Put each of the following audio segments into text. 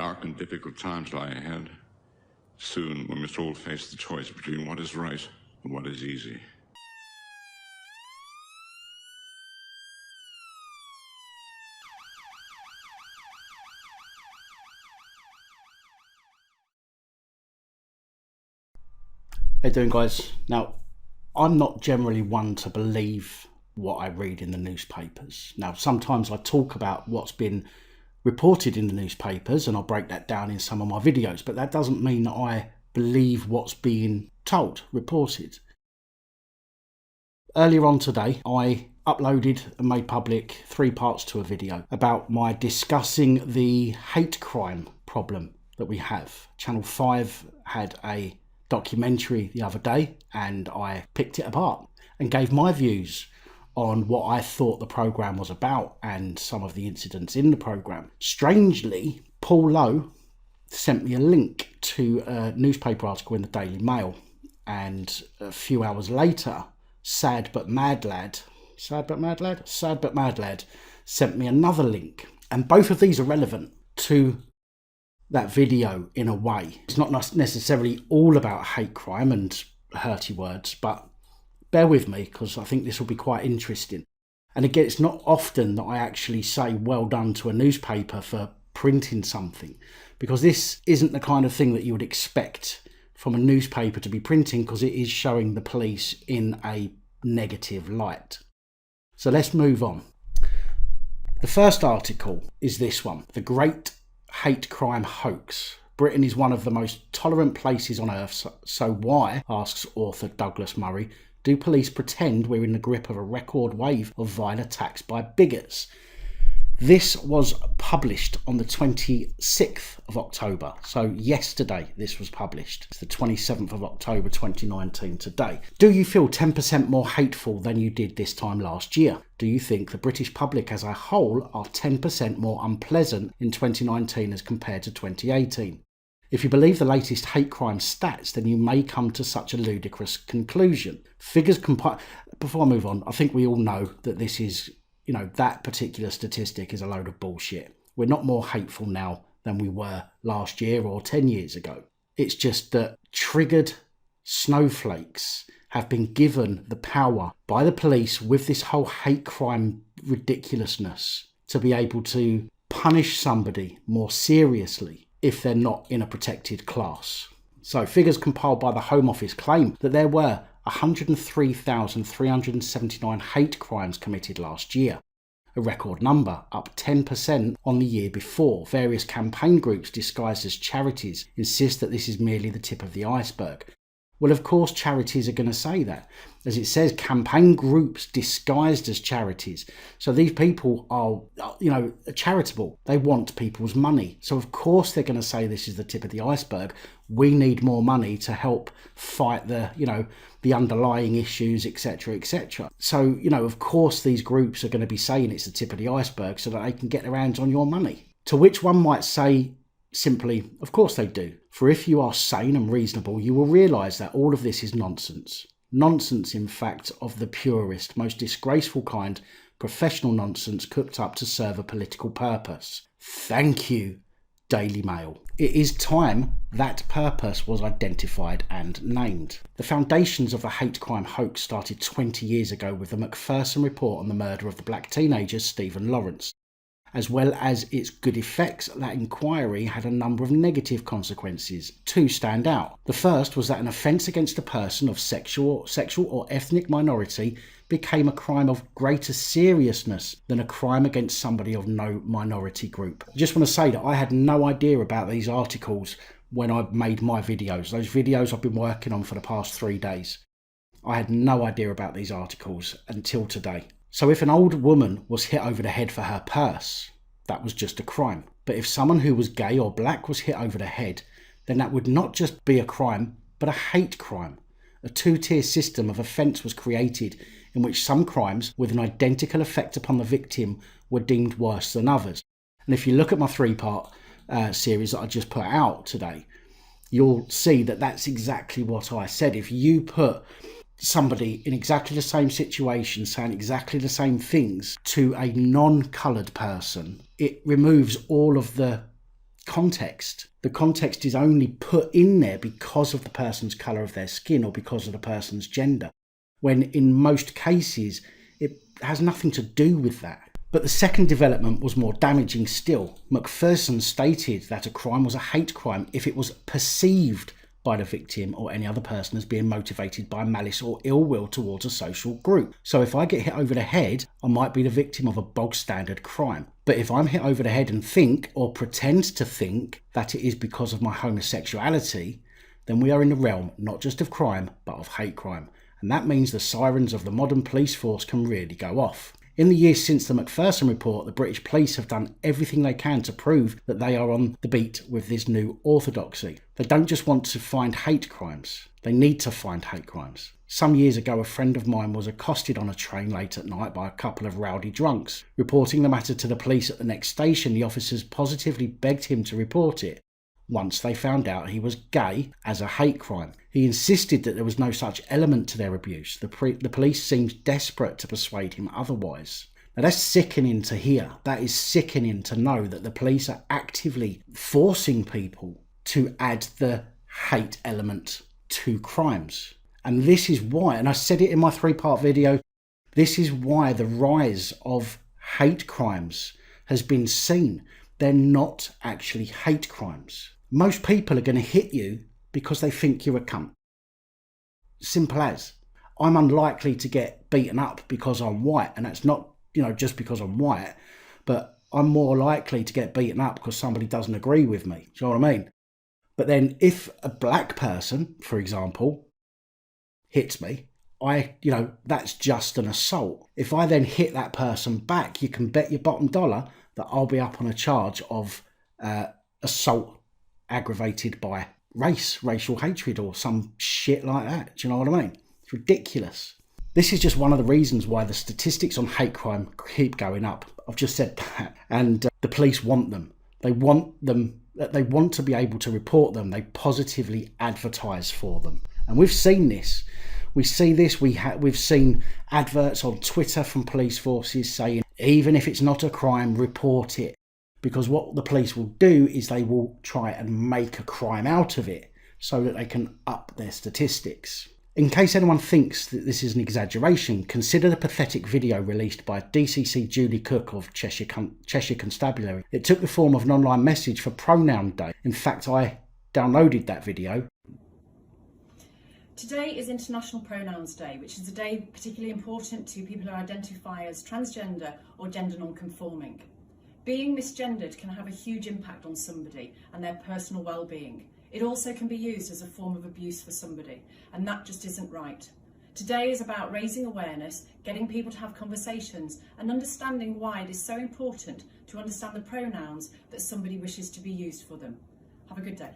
dark and difficult times lie ahead. Soon we must all face the choice between what is right and what is easy. How you doing, guys? Now, I'm not generally one to believe what I read in the newspapers. Now, sometimes I talk about what's been reported in the newspapers and I'll break that down in some of my videos, but that doesn't mean that I believe what's being told, reported. Earlier on today, I uploaded and made public 3 parts to a video about my discussing the hate crime problem that we have. Channel 5 had a documentary the other day and I picked it apart and gave my views on what I thought the programme was about and some of the incidents in the programme. Strangely, Paul Lowe sent me a link to a newspaper article in the Daily Mail, and a few hours later, Sad But Mad Lad sent me another link, and both of these are relevant to that video in a way. It's not necessarily all about hate crime and hurty words, but bear with me because I think this will be quite interesting. And again, it's not often that I actually say well done to a newspaper for printing something, because this isn't the kind of thing that you would expect from a newspaper to be printing, because it is showing the police in a negative light. So let's move on. The first article is this one: The Great Hate Crime Hoax. Britain is one of the most tolerant places on earth, so why, asks author Douglas Murray, do police pretend we're in the grip of a record wave of vile attacks by bigots? This was published on the 26th of October. So yesterday this was published. It's the 27th of October 2019 today. Do you feel 10% more hateful than you did this time last year? Do you think the British public as a whole are 10% more unpleasant in 2019 as compared to 2018? If you believe the latest hate crime stats, then you may come to such a ludicrous conclusion. Before I move on, I think we all know that this is, that particular statistic is a load of bullshit. We're not more hateful now than we were last year or 10 years ago. It's just that triggered snowflakes have been given the power by the police with this whole hate crime ridiculousness to be able to punish somebody more seriously if they're not in a protected class. So figures compiled by the Home Office claim that there were 103,379 hate crimes committed last year, a record number, up 10% on the year before. Various campaign groups disguised as charities insist that this is merely the tip of the iceberg. Well, of course, charities are going to say that. As it says, campaign groups disguised as charities. So these people are, charitable. They want people's money. So of course they're going to say this is the tip of the iceberg. We need more money to help fight the underlying issues, etc., etc. So, of course these groups are going to be saying it's the tip of the iceberg so that they can get their hands on your money. To which one might say simply, of course they do. For if you are sane and reasonable, you will realise that all of this is nonsense. Nonsense, in fact, of the purest, most disgraceful kind, professional nonsense cooked up to serve a political purpose. Thank you, Daily Mail. It is time that purpose was identified and named. The foundations of the hate crime hoax started 20 years ago with the McPherson Report on the murder of the black teenager Stephen Lawrence. As well as its good effects, that inquiry had a number of negative consequences. 2 stand out. The first was that an offence against a person of sexual or ethnic minority became a crime of greater seriousness than a crime against somebody of no minority group. I just want to say that I had no idea about these articles when I made my videos. Those videos I've been working on for the past 3 days. I had no idea about these articles until today. So if an old woman was hit over the head for her purse, that was just a crime. But if someone who was gay or black was hit over the head, then that would not just be a crime, but a hate crime. A 2-tier system of offence was created in which some crimes with an identical effect upon the victim were deemed worse than others. And if you look at my 3-part series that I just put out today, you'll see that that's exactly what I said. If you put somebody in exactly the same situation saying exactly the same things to a non-coloured person, it removes all of the context. The context is only put in there because of the person's colour of their skin or because of the person's gender, when in most cases it has nothing to do with that. But the second development was more damaging still. McPherson stated that a crime was a hate crime if it was perceived by the victim or any other person as being motivated by malice or ill will towards a social group. So if I get hit over the head, I might be the victim of a bog standard crime. But if I'm hit over the head and think or pretend to think that it is because of my homosexuality, then we are in the realm not just of crime, but of hate crime. And that means the sirens of the modern police force can really go off. In the years since the McPherson Report, the British police have done everything they can to prove that they are on the beat with this new orthodoxy. They don't just want to find hate crimes, they need to find hate crimes. Some years ago, a friend of mine was accosted on a train late at night by a couple of rowdy drunks. Reporting the matter to the police at the next station, the officers positively begged him to report it once they found out he was gay as a hate crime. He insisted that there was no such element to their abuse. The police seemed desperate to persuade him otherwise. Now that's sickening to hear. That is sickening to know that the police are actively forcing people to add the hate element to crimes. And this is why, and I said it in my 3-part video, this is why the rise of hate crimes has been seen. They're not actually hate crimes. Most people are going to hit you because they think you're a cunt. Simple as. I'm unlikely to get beaten up because I'm white, and that's not, just because I'm white, but I'm more likely to get beaten up because somebody doesn't agree with me. Do you know what I mean? But then if a black person, for example, hits me, that's just an assault. If I then hit that person back, you can bet your bottom dollar that I'll be up on a charge of assault aggravated by racial hatred or some shit like that. Do you know what I mean? It's ridiculous. This is just one of the reasons why the statistics on hate crime keep going up. I've just said that. And the police want them. They want to be able to report them. They positively advertise for them. And we've seen this. We see this. We've seen adverts on Twitter from police forces saying, even if it's not a crime, report it. Because what the police will do is they will try and make a crime out of it so that they can up their statistics. In case anyone thinks that this is an exaggeration, consider the pathetic video released by DCC Julie Cook of Cheshire Constabulary. It took the form of an online message for Pronoun Day. In fact, I downloaded that video. Today is International Pronouns Day, which is a day particularly important to people who identify as transgender or gender non-conforming. Being misgendered can have a huge impact on somebody and their personal well-being. It also can be used as a form of abuse for somebody, and that just isn't right. Today is about raising awareness, getting people to have conversations, and understanding why it is so important to understand the pronouns that somebody wishes to be used for them. Have a good day.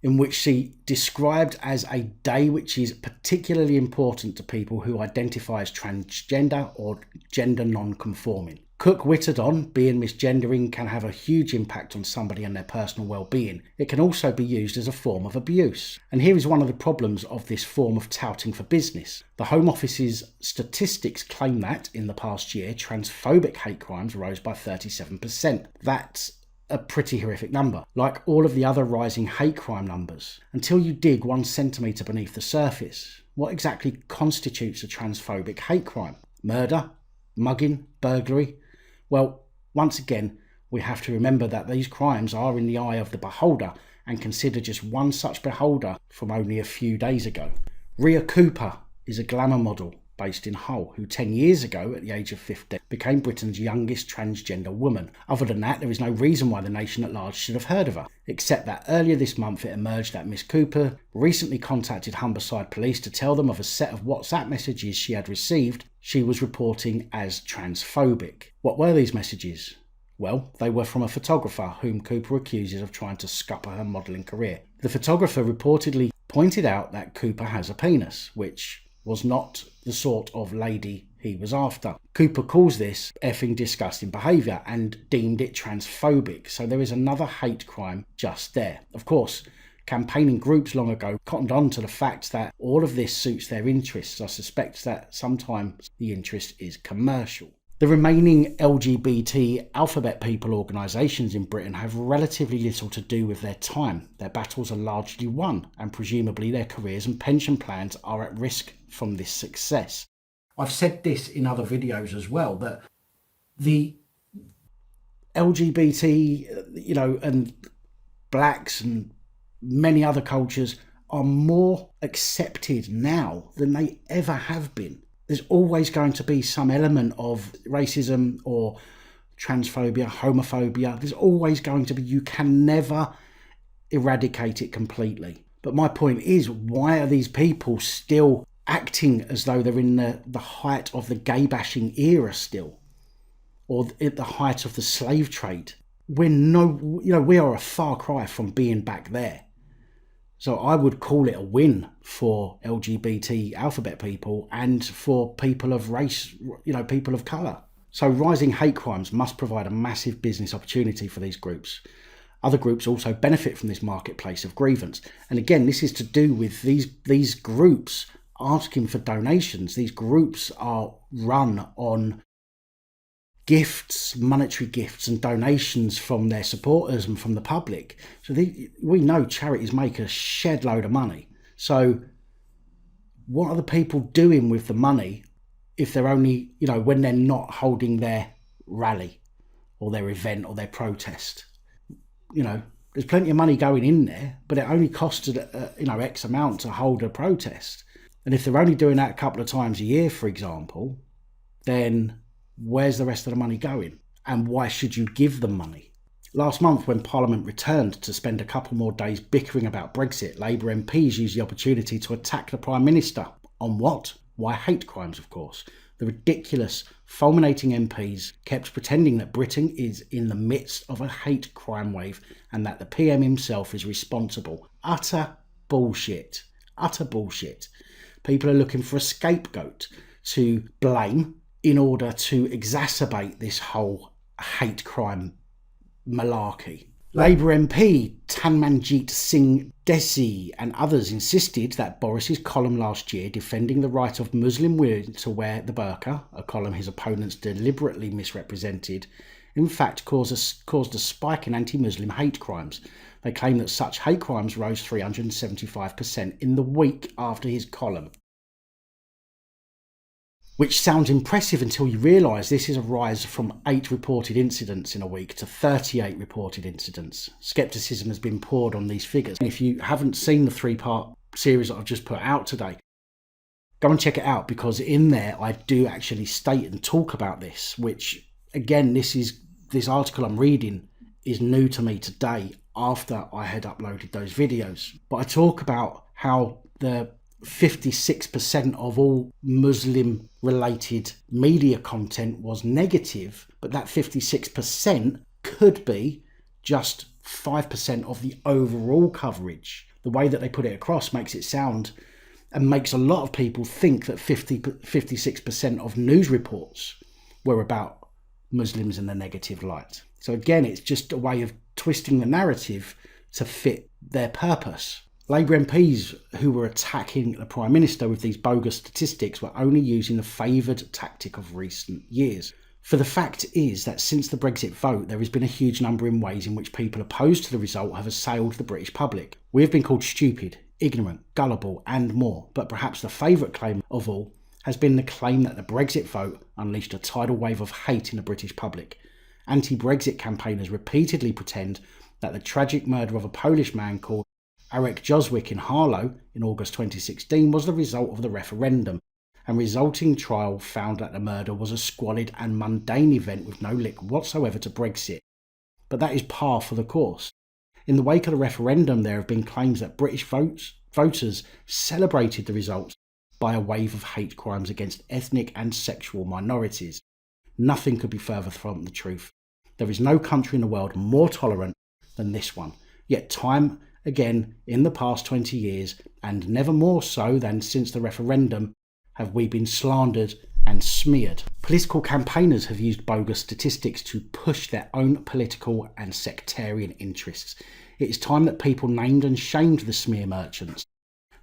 In which she described as a day which is particularly important to people who identify as transgender or gender non-conforming. Cook whittled on being misgendering can have a huge impact on somebody and their personal well-being. It can also be used as a form of abuse. And here is one of the problems of this form of touting for business. The Home Office's statistics claim that, in the past year, transphobic hate crimes rose by 37%. That's a pretty horrific number, like all of the other rising hate crime numbers. Until you dig 1 centimetre beneath the surface, what exactly constitutes a transphobic hate crime? Murder? Mugging? Burglary? Well, once again, we have to remember that these crimes are in the eye of the beholder, and consider just one such beholder from only a few days ago. RIA Cooper is a glamour model based in Hull, who 10 years ago, at the age of 50, became Britain's youngest transgender woman. Other than that, there is no reason why the nation at large should have heard of her, except that earlier this month it emerged that Miss Cooper recently contacted Humberside Police to tell them of a set of WhatsApp messages she had received she was reporting as transphobic. What were these messages? Well, they were from a photographer whom Cooper accuses of trying to scupper her modelling career. The photographer reportedly pointed out that Cooper has a penis, which was not the sort of lady he was after. Cooper calls this effing disgusting behaviour and deemed it transphobic, so there is another hate crime just there. Of course, campaigning groups long ago cottoned on to the fact that all of this suits their interests. I suspect that sometimes the interest is commercial. The remaining LGBT alphabet people organisations in Britain have relatively little to do with their time. Their battles are largely won, and presumably their careers and pension plans are at risk from this success. I've said this in other videos as well, that the LGBT, and blacks and many other cultures are more accepted now than they ever have been. There's always going to be some element of racism or transphobia, homophobia. There's always going to be. You can never eradicate it completely. But my point is, why are these people still acting as though they're in the height of the gay bashing era still, or at the height of the slave trade? We are a far cry from being back there. So I would call it a win for LGBT alphabet people and for people of race, people of colour. So rising hate crimes must provide a massive business opportunity for these groups. Other groups also benefit from this marketplace of grievance. And again, this is to do with these groups asking for donations. These groups are run on gifts, monetary gifts and donations from their supporters and from the public. So we know charities make a shed load of money. So what are the people doing with the money if they're only, when they're not holding their rally or their event or their protest? There's plenty of money going in there, but it only costed, X amount to hold a protest. And if they're only doing that a couple of times a year, for example, then where's the rest of the money going? And why should you give them money? Last month, when Parliament returned to spend a couple more days bickering about Brexit, Labour MPs used the opportunity to attack the Prime Minister. On what? Why, hate crimes, of course. The ridiculous, fulminating MPs kept pretending that Britain is in the midst of a hate crime wave and that the PM himself is responsible. Utter bullshit. Utter bullshit. People are looking for a scapegoat to blame in order to exacerbate this whole hate crime malarkey. Labour MP Tanmanjeet Singh Desi and others insisted that Boris's column last year defending the right of Muslim women to wear the burqa, a column his opponents deliberately misrepresented, in fact caused a spike in anti-Muslim hate crimes. They claim that such hate crimes rose 375% in the week after his column. Which sounds impressive until you realise this is a rise from 8 reported incidents in a week to 38 reported incidents. Scepticism has been poured on these figures. If you haven't seen the 3-part series that I've just put out today, go and check it out, because in there I do actually state and talk about this, which again, this article I'm reading is new to me today after I had uploaded those videos. But I talk about how the 56% of all Muslim related media content was negative, but that 56% could be just 5% of the overall coverage. The way that they put it across makes it sound and makes a lot of people think that 56% of news reports were about Muslims in the negative light. So again, it's just a way of twisting the narrative to fit their purpose. Labour MPs who were attacking the Prime Minister with these bogus statistics were only using the favoured tactic of recent years. For the fact is that since the Brexit vote, there has been a huge number in ways in which people opposed to the result have assailed the British public. We have been called stupid, ignorant, gullible and more, but perhaps the favourite claim of all has been the claim that the Brexit vote unleashed a tidal wave of hate in the British public. Anti-Brexit campaigners repeatedly pretend that the tragic murder of a Polish man called Arek Joswick in Harlow in August 2016 was the result of the referendum, and resulting trial found that the murder was a squalid and mundane event with no link whatsoever to Brexit. But that is par for the course. In the wake of the referendum, there have been claims that British voters celebrated the results by a wave of hate crimes against ethnic and sexual minorities. Nothing could be further from the truth. There is no country in the world more tolerant than this one. Yet time again, in the past 20 years, and never more so than since the referendum, have we been slandered and smeared. Political campaigners have used bogus statistics to push their own political and sectarian interests. It is time that people named and shamed the smear merchants.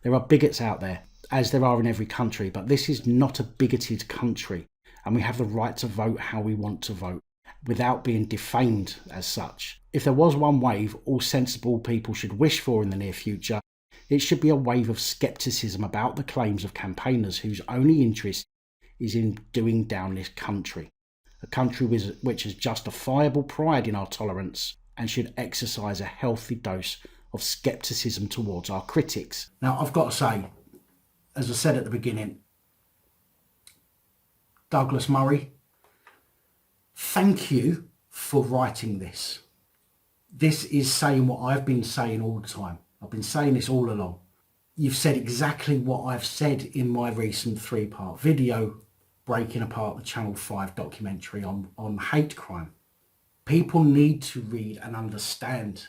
There are bigots out there, as there are in every country, but this is not a bigoted country. and we have the right to vote how we want to vote, without being defamed as such. If there was one wave all sensible people should wish for in the near future, it should be a wave of scepticism about the claims of campaigners whose only interest is in doing down this country. A country which has justifiable pride in our tolerance and should exercise a healthy dose of scepticism towards our critics. Now, I've got to say, as I said at the beginning, Douglas Murray, thank you for writing this. This is saying what I've been saying all the time. I've been saying this all along. You've said exactly what I've said in my recent 3-part video breaking apart the Channel 5 documentary on hate crime. People need to read and understand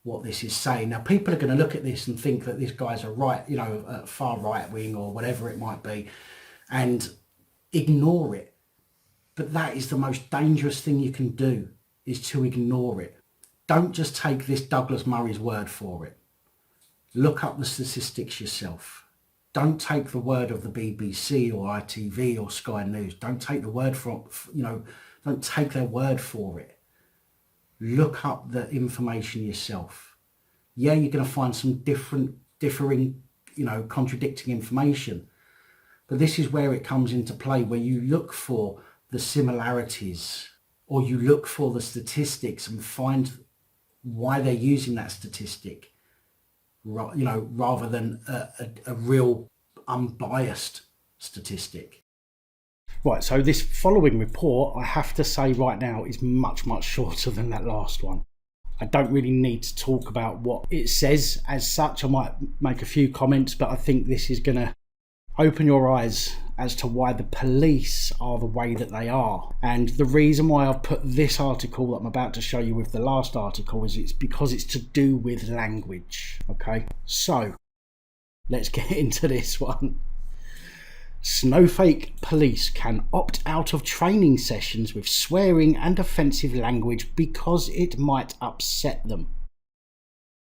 what this is saying. Now, people are going to look at this and think that this guy's a far right wing or whatever it might be, and ignore it. But that is the most dangerous thing you can do, is to ignore it. Don't just take this Douglas Murray's word for it. Look up the statistics yourself. Don't take the word of the BBC or ITV or Sky News. Don't take the word don't take their word for it. Look up the information yourself. Yeah, you're going to find some differing, contradicting information. But this is where it comes into play, where you look for the similarities, or you look for the statistics and find why they're using that statistic, rather than a real unbiased statistic. Right, so this following report, I have to say right now, is much, much shorter than that last one. I don't really need to talk about what it says as such. I might make a few comments, but I think this is going to open your eyes as to why the police are the way that they are. And the reason why I've put this article that I'm about to show you with the last article is it's because it's to do with language. Okay, so let's get into this one. Snowflake police can opt out of training sessions with swearing and offensive language because it might upset them.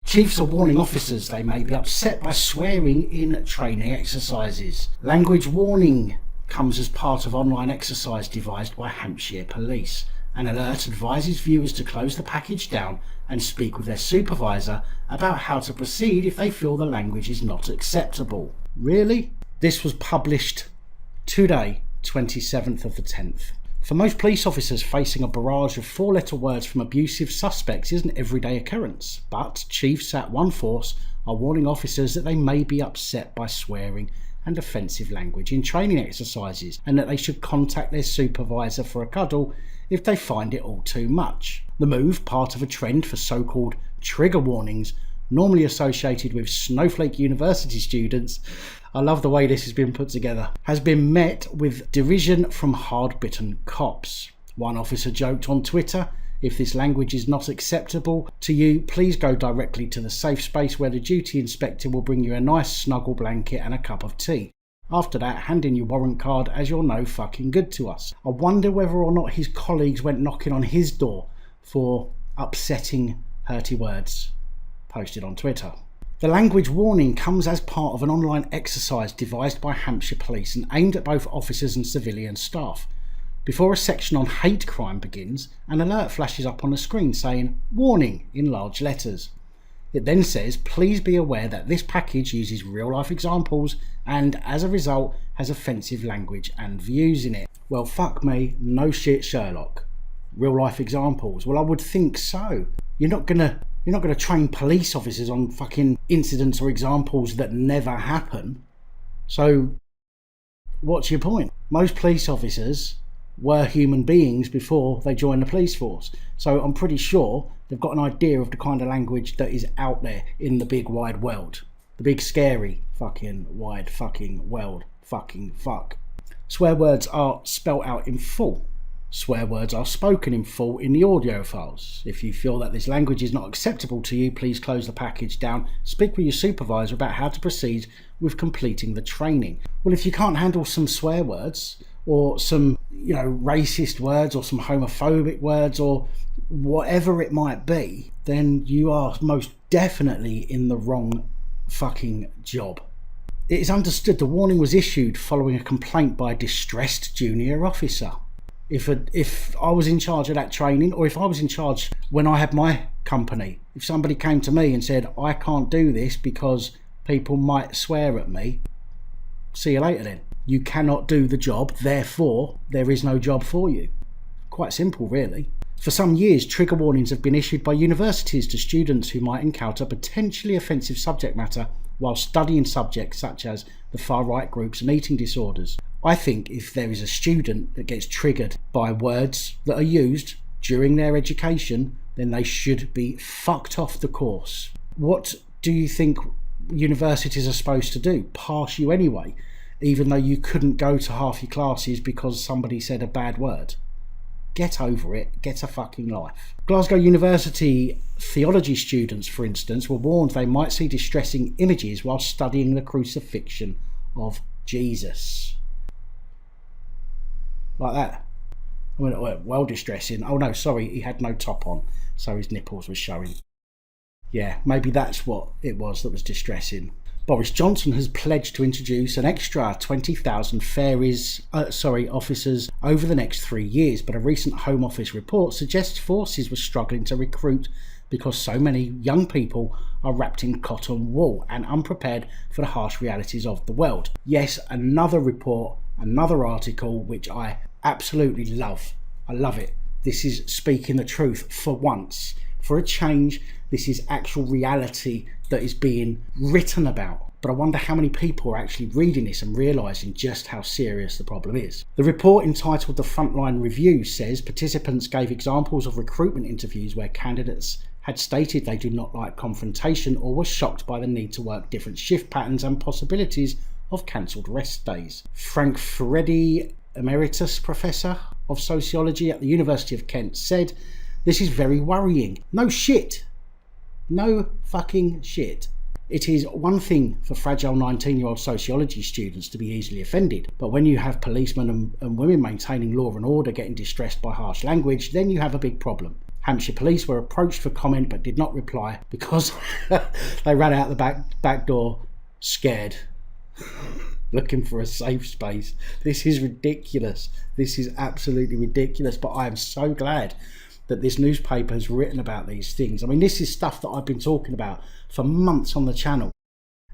Chiefs are warning officers they may be upset by swearing in training exercises. Language warning comes as part of online exercise devised by Hampshire Police. An alert advises viewers to close the package down and speak with their supervisor about how to proceed if they feel the language is not acceptable. Really? This was published today, 27th of the 10th. For most police officers, facing a barrage of 4-letter words from abusive suspects is an everyday occurrence, but chiefs at one force are warning officers that they may be upset by swearing and offensive language in training exercises, and that they should contact their supervisor for a cuddle if they find it all too much. The move, part of a trend for so-called trigger warnings, normally associated with Snowflake University students, I love the way this has been put together, has been met with derision from hard-bitten cops. One officer joked on Twitter, "If this language is not acceptable to you, please go directly to the safe space where the duty inspector will bring you a nice snuggle blanket and a cup of tea. After that, hand in your warrant card as you're no fucking good to us." I wonder whether or not his colleagues went knocking on his door for upsetting hurty words posted on Twitter. The language warning comes as part of an online exercise devised by Hampshire Police and aimed at both officers and civilian staff. Before a section on hate crime begins, an alert flashes up on the screen saying "Warning" in large letters. It then says, "Please be aware that this package uses real-life examples and, as a result, has offensive language and views in it." Well, fuck me, no shit, Sherlock. Real-life examples? Well, I would think so. You're not gonna train police officers on fucking incidents or examples that never happen. So what's your point? Most police officers were human beings before they joined the police force. So I'm pretty sure they've got an idea of the kind of language that is out there in the big wide world. The big scary fucking wide fucking world. Fucking fuck. Swear words are spelt out in full. Swear words are spoken in full in the audio files. If you feel that this language is not acceptable to you, please close the package down. Speak with your supervisor about how to proceed with completing the training. Well, if you can't handle some swear words, or some, racist words, or some homophobic words, or whatever it might be, then you are most definitely in the wrong fucking job. It is understood the warning was issued following a complaint by a distressed junior officer. If I was in charge of that training, or if I was in charge when I had my company, if somebody came to me and said, I can't do this because people might swear at me, see you later then. You cannot do the job, therefore there is no job for you. Quite simple, really. For some years, trigger warnings have been issued by universities to students who might encounter potentially offensive subject matter while studying subjects such as the far-right groups and eating disorders. I think if there is a student that gets triggered by words that are used during their education, then they should be fucked off the course. What do you think universities are supposed to do? Pass you anyway, even though you couldn't go to half your classes because somebody said a bad word? Get over it, get a fucking life. Glasgow University theology students, for instance, were warned they might see distressing images while studying the crucifixion of Jesus. Like that. I mean, well, distressing. Oh no, sorry, he had no top on, so his nipples were showing. Yeah, maybe that's what it was that was distressing. Boris Johnson has pledged to introduce an extra 20,000 officers over the next 3 years, but a recent Home Office report suggests forces were struggling to recruit because so many young people are wrapped in cotton wool and unprepared for the harsh realities of the world. Yes, another report, another article, which I absolutely love. I love it. This is speaking the truth for once. For a change, this is actual reality that is being written about. But I wonder how many people are actually reading this and realising just how serious the problem is. The report, entitled The Frontline Review, says participants gave examples of recruitment interviews where candidates had stated they do not like confrontation or were shocked by the need to work different shift patterns and possibilities of cancelled rest days. Frank Freddy, Emeritus Professor of Sociology at the University of Kent, said, "This is very worrying. No shit. No fucking shit. It is one thing for fragile 19-year-old sociology students to be easily offended, but when you have policemen and women maintaining law and order getting distressed by harsh language, then you have a big problem." Hampshire police were approached for comment but did not reply because they ran out the back door scared, looking for a safe space. This is ridiculous. This is absolutely ridiculous, but I am so glad that this newspaper has written about these things. I mean, this is stuff that I've been talking about for months on the channel.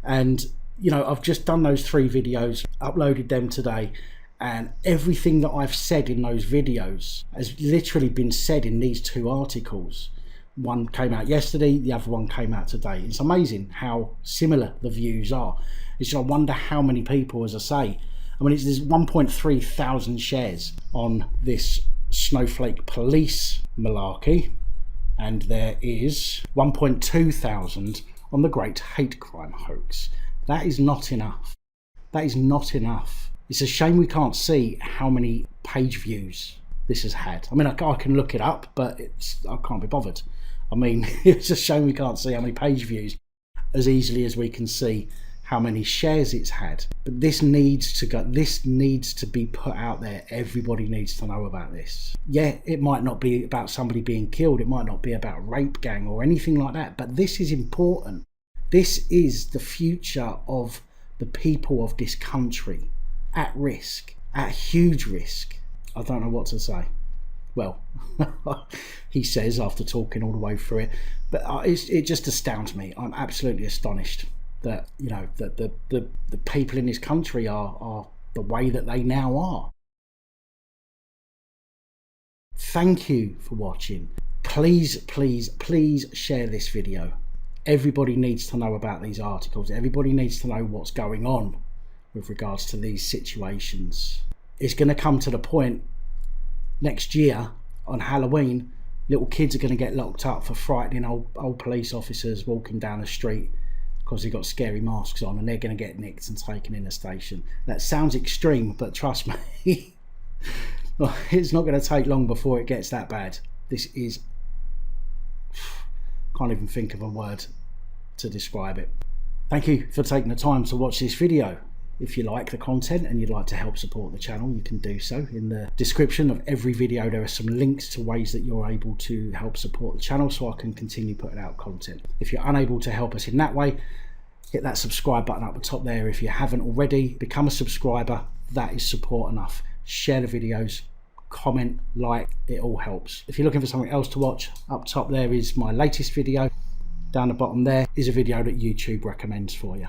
And, you know, I've just done those 3 videos, uploaded them today, and everything that I've said in those videos has literally been said in these 2 articles. One came out yesterday, the other one came out today. It's amazing how similar the views are. It's just, I wonder how many people, as I say, I mean, there's 1.3 thousand shares on this snowflake police malarkey, and there is 1.2 thousand on the great hate crime hoax. That is not enough. That is not enough. It's a shame we can't see how many page views this has had. I mean, I can look it up, but I can't be bothered. I mean, it's a shame we can't see how many page views as easily as we can see how many shares it's had. But this needs to go. This needs to be put out there. Everybody needs to know about this. Yeah, it might not be about somebody being killed. It might not be about rape gang or anything like that. But this is important. This is the future of the people of this country at risk, at huge risk. I don't know what to say. Well, he says after talking all the way through it, but it just astounds me. I'm absolutely astonished that, you know, that the people in this country are the way that they now are. Thank you for watching. Please, please, please share this video. Everybody needs to know about these articles. Everybody needs to know what's going on with regards to these situations. It's going to come to the point next year on Halloween, little kids are going to get locked up for frightening old police officers walking down the street because they've got scary masks on, and they're going to get nicked and taken in a station. That sounds extreme, but trust me, it's not going to take long before it gets that bad. This is, can't even think of a word to describe it. Thank you for taking the time to watch this video. If you like the content and you'd like to help support the channel, you can do so. In the description of every video there are some links to ways that you're able to help support the channel so I can continue putting out content. If you're unable to help us in that way, Hit that subscribe button up the top there if you haven't already. Become a subscriber. That is support enough. Share the videos, comment, like, it all helps. If you're looking for something else to watch, up top there is my latest video. Down the bottom there is a video that YouTube recommends for you.